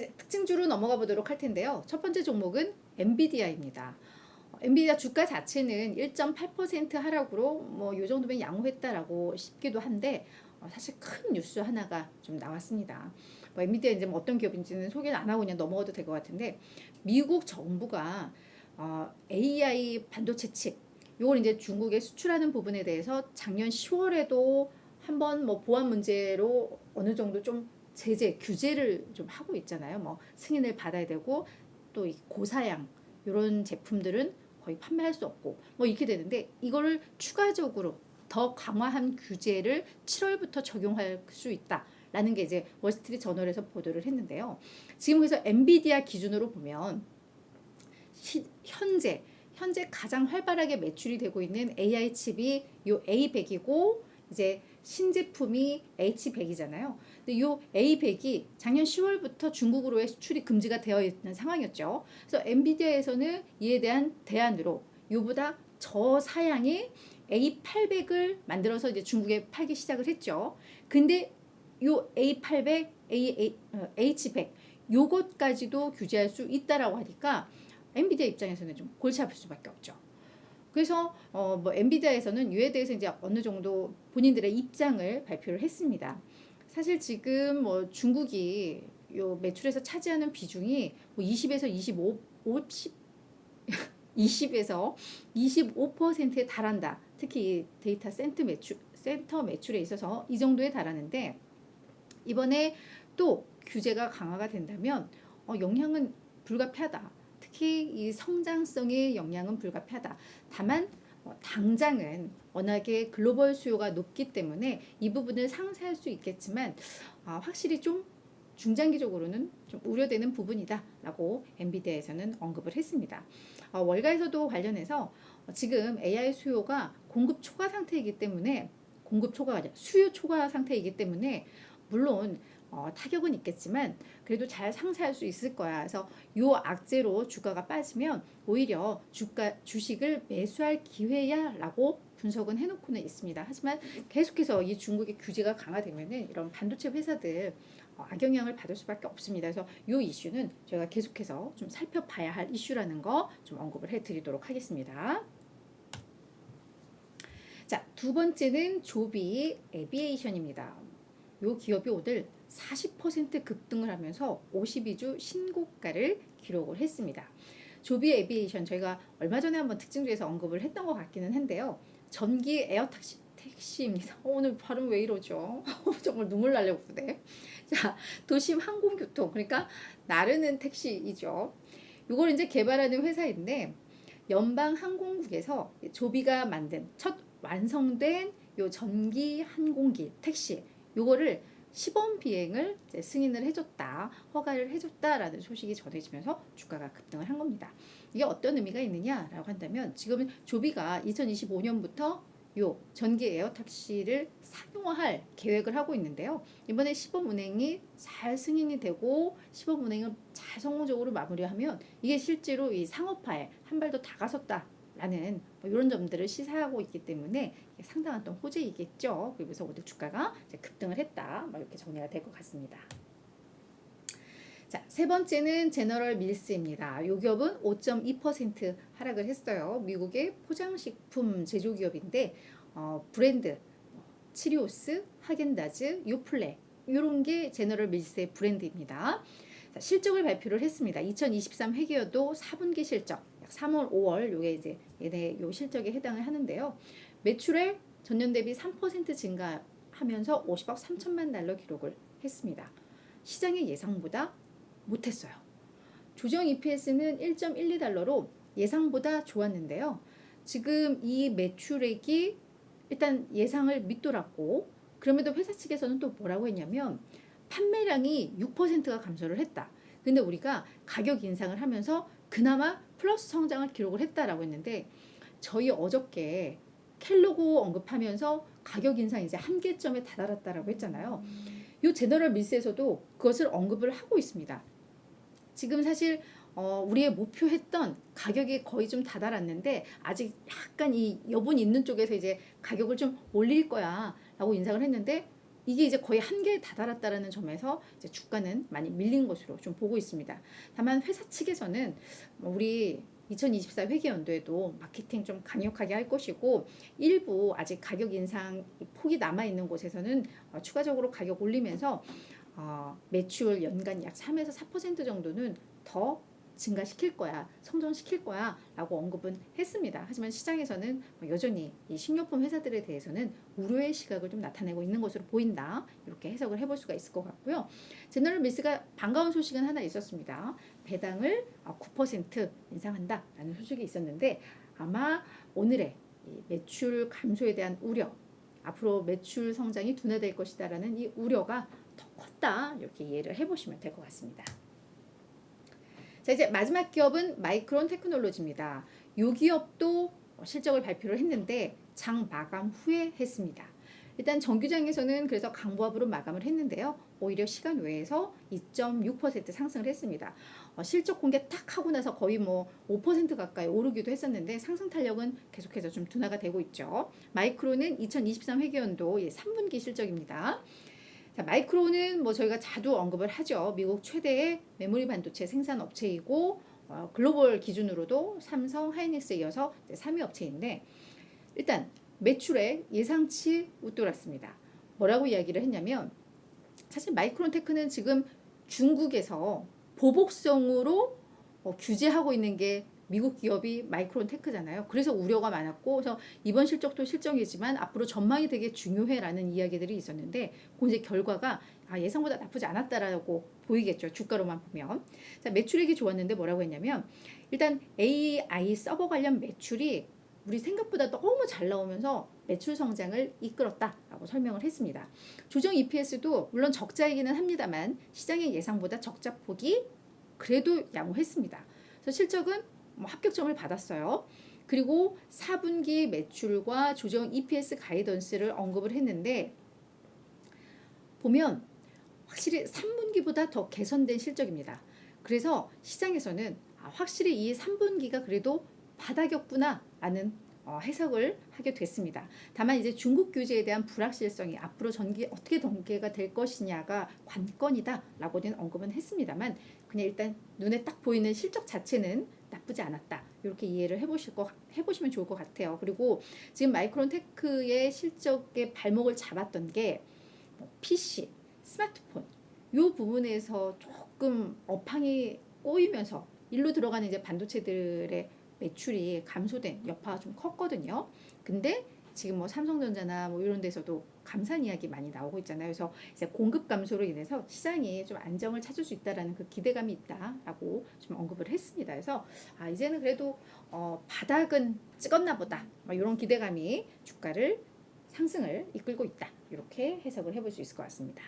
특징주로 넘어가 보도록 할 텐데요. 첫 번째 종목은 엔비디아입니다. 엔비디아 주가 자체는 1.8% 하락으로 뭐 요 정도면 양호했다라고 싶기도 한데 사실 큰 뉴스 하나가 좀 나왔습니다. 뭐 엔비디아 이제 뭐 어떤 기업인지는 소개는 안 하고 그냥 넘어가도 될 것 같은데 미국 정부가 AI 반도체 칩 요걸 이제 중국에 수출하는 부분에 대해서 작년 10월에도 한번 뭐 보안 문제로 어느 정도 좀 제재 규제를 좀 하고 있잖아요. 뭐 승인을 받아야 되고 또 이 고사양 이런 제품들은 거의 판매할 수 없고 뭐 이렇게 되는데 이거를 추가적으로 더 강화한 규제를 7월부터 적용할 수 있다라는 게 이제 월스트리트 저널에서 보도를 했는데요. 지금 그래서 엔비디아 기준으로 보면 현재 가장 활발하게 매출이 되고 있는 AI 칩이 요 A100이고 이제 신제품이 H100이잖아요. 근데 요 A100이 작년 10월부터 중국으로의 수출이 금지가 되어 있는 상황이었죠. 그래서 엔비디아에서는 이에 대한 대안으로 요보다 저사양의 A800을 만들어서 이제 중국에 팔기 시작을 했죠. 근데 요 A800, H100 요것까지도 규제할 수 있다라고 하니까 엔비디아 입장에서는 좀 골치 아플 수밖에 없죠. 그래서 뭐 엔비디아에서는 이에 대해서 이제 어느 정도 본인들의 입장을 발표를 했습니다. 사실 지금 뭐 중국이 요 매출에서 차지하는 비중이 뭐 20에서 25, 50, 20에서 25%에 달한다. 특히 데이터 센터 매출에 있어서 이 정도에 달하는데 이번에 또 규제가 강화가 된다면 영향은 불가피하다. 특히 이 성장성의 영향은 불가피하다. 다만 당장은 워낙에 글로벌 수요가 높기 때문에 이 부분을 상쇄할 수 있겠지만 확실히 좀 중장기적으로는 좀 우려되는 부분이다라고 엔비디아에서는 언급을 했습니다. 월가에서도 관련해서 지금 AI 수요가 공급 초과 상태이기 때문에 공급 초과가 아니라 수요 초과 상태이기 때문에 물론 타격은 있겠지만 그래도 잘 상쇄할 수 있을 거야. 그래서 요 악재로 주가가 빠지면 오히려 주식을 매수할 기회야라고 분석은 해놓고는 있습니다. 하지만 계속해서 이 중국의 규제가 강화되면은 이런 반도체 회사들 악영향을 받을 수밖에 없습니다. 그래서 요 이슈는 저희가 계속해서 좀 살펴봐야 할 이슈라는 거 좀 언급을 해드리도록 하겠습니다. 자, 두 번째는 조비 에비에이션입니다. 요 기업이 오늘 40% 급등을 하면서 52주 신고가를 기록을 했습니다. 조비 에비에이션 저희가 얼마 전에 한번 특징주에서 언급을 했던 것 같기는 한데요. 전기 에어 택시입니다. 오늘 발음 왜 이러죠? 정말 눈물 나려고 그래. 자, 도심 항공교통 그러니까 나르는 택시이죠. 이걸 이제 개발하는 회사인데 연방 항공국에서 조비가 만든 첫 완성된 요 전기 항공기 택시 요거를 시범 비행을 승인을 해줬다, 허가를 해줬다라는 소식이 전해지면서 주가가 급등을 한 겁니다. 이게 어떤 의미가 있느냐라고 한다면 지금 조비가 2025년부터 요 전기 에어택시를 상용화할 계획을 하고 있는데요. 이번에 시범 운행이 잘 승인이 되고 시범 운행을 잘 성공적으로 마무리하면 이게 실제로 이 상업화에 한 발 더 다가섰다라는 뭐 이런 점들을 시사하고 있기 때문에 상당한 또 호재이겠죠. 그래서 오늘 주가가 이제 급등을 했다. 이렇게 정리가 될 것 같습니다. 자, 세 번째는 제너럴 밀스입니다. 이 기업은 5.2% 하락을 했어요. 미국의 포장식품 제조기업인데 브랜드 치리오스, 하겐다즈, 요플레 이런 게 제너럴 밀스의 브랜드입니다. 자, 실적을 발표를 했습니다. 2023 회계여도 4분기 실적, 약 3월, 5월 요게 이제 얘네 요 실적에 해당을 하는데요. 매출에 전년 대비 3% 증가하면서 50억 3천만 달러 기록을 했습니다. 시장의 예상보다 못했어요. 조정 EPS는 1.12달러로 예상보다 좋았는데요. 지금 이 매출액이 일단 예상을 밑돌았고 그럼에도 회사 측에서는 또 뭐라고 했냐면 판매량이 6%가 감소를 했다. 근데 우리가 가격 인상을 하면서 그나마 플러스 성장을 기록을 했다라고 했는데 저희 어저께 켈로그 언급하면서 가격 인상 이제 한계점에 다다랐다라고 했잖아요. 이 제너럴 밀스에서도 그것을 언급을 하고 있습니다. 지금 사실 우리의 목표했던 가격이 거의 좀 다다랐는데 아직 약간 이 여분 있는 쪽에서 이제 가격을 좀 올릴 거야 라고 인상을 했는데 이게 이제 거의 한계에 다다랐다라는 점에서 이제 주가는 많이 밀린 것으로 좀 보고 있습니다. 다만 회사 측에서는 우리 2024 회계연도에도 마케팅 좀 강력하게 할 것이고 일부 아직 가격 인상 폭이 남아 있는 곳에서는 추가적으로 가격 올리면서 매출 연간 약 3에서 4% 정도는 더 증가시킬 거야, 성장시킬 거야 라고 언급은 했습니다. 하지만 시장에서는 여전히 이 식료품 회사들에 대해서는 우려의 시각을 좀 나타내고 있는 것으로 보인다. 이렇게 해석을 해볼 수가 있을 것 같고요. 제너럴 밀스가 반가운 소식은 하나 있었습니다. 배당을 9% 인상한다 라는 소식이 있었는데 아마 오늘의 매출 감소에 대한 우려, 앞으로 매출 성장이 둔화될 것이다 라는 이 우려가 더 컸다. 이렇게 이해를 해보시면 될 것 같습니다. 자, 이제 마지막 기업은 마이크론 테크놀로지입니다. 이 기업도 실적을 발표를 했는데 장 마감 후에 했습니다. 일단 정규장에서는 그래서 강보합으로 마감을 했는데요. 오히려 시간 외에서 2.6% 상승을 했습니다. 실적 공개 딱 하고 나서 거의 5% 가까이 오르기도 했었는데 상승 탄력은 계속해서 좀 둔화가 되고 있죠. 마이크론은 2023 회계연도 3분기 실적입니다. 자, 마이크론은 저희가 자주 언급을 하죠. 미국 최대의 메모리 반도체 생산 업체이고 글로벌 기준으로도 삼성, 하이닉스에 이어서 3위 업체인데 일단 매출에 예상치 웃돌았습니다. 뭐라고 이야기를 했냐면 사실 마이크론 테크는 지금 중국에서 보복성으로 규제하고 있는 게 미국 기업이 마이크론 테크잖아요. 그래서 우려가 많았고 그래서 이번 실적도 실적이지만 앞으로 전망이 되게 중요해라는 이야기들이 있었는데 그 이제 결과가 예상보다 나쁘지 않았다라고 보이겠죠. 주가로만 보면. 자, 매출액이 좋았는데 뭐라고 했냐면 일단 AI 서버 관련 매출이 우리 생각보다 너무 잘 나오면서 매출 성장을 이끌었다라고 설명을 했습니다. 조정 EPS도 물론 적자이기는 합니다만 시장의 예상보다 적자 폭이 그래도 양호했습니다. 그래서 실적은 합격점을 받았어요. 그리고 4분기 매출과 조정 EPS 가이던스를 언급을 했는데 보면 확실히 3분기보다 더 개선된 실적입니다. 그래서 시장에서는 확실히 이 3분기가 그래도 바닥이었구나 라는 해석을 하게 됐습니다. 다만 이제 중국 규제에 대한 불확실성이 앞으로 어떻게 전개가 될 것이냐가 관건이다라고는 언급은 했습니다만 그냥 일단 눈에 딱 보이는 실적 자체는 나쁘지 않았다. 이렇게 이해를 해보시면 좋을 것 같아요. 그리고 지금 마이크론 테크의 실적의 발목을 잡았던 게 PC, 스마트폰 이 부분에서 조금 업황이 꼬이면서 일로 들어가는 이제 반도체들의 매출이 감소된 여파가 좀 컸거든요. 근데 지금 삼성전자나 이런 데서도 감산 이야기 많이 나오고 있잖아요. 그래서 이제 공급 감소로 인해서 시장이 좀 안정을 찾을 수 있다라는 그 기대감이 있다라고 좀 언급을 했습니다. 그래서 이제는 그래도 바닥은 찍었나 보다. 이런 기대감이 주가를 상승을 이끌고 있다. 이렇게 해석을 해볼 수 있을 것 같습니다.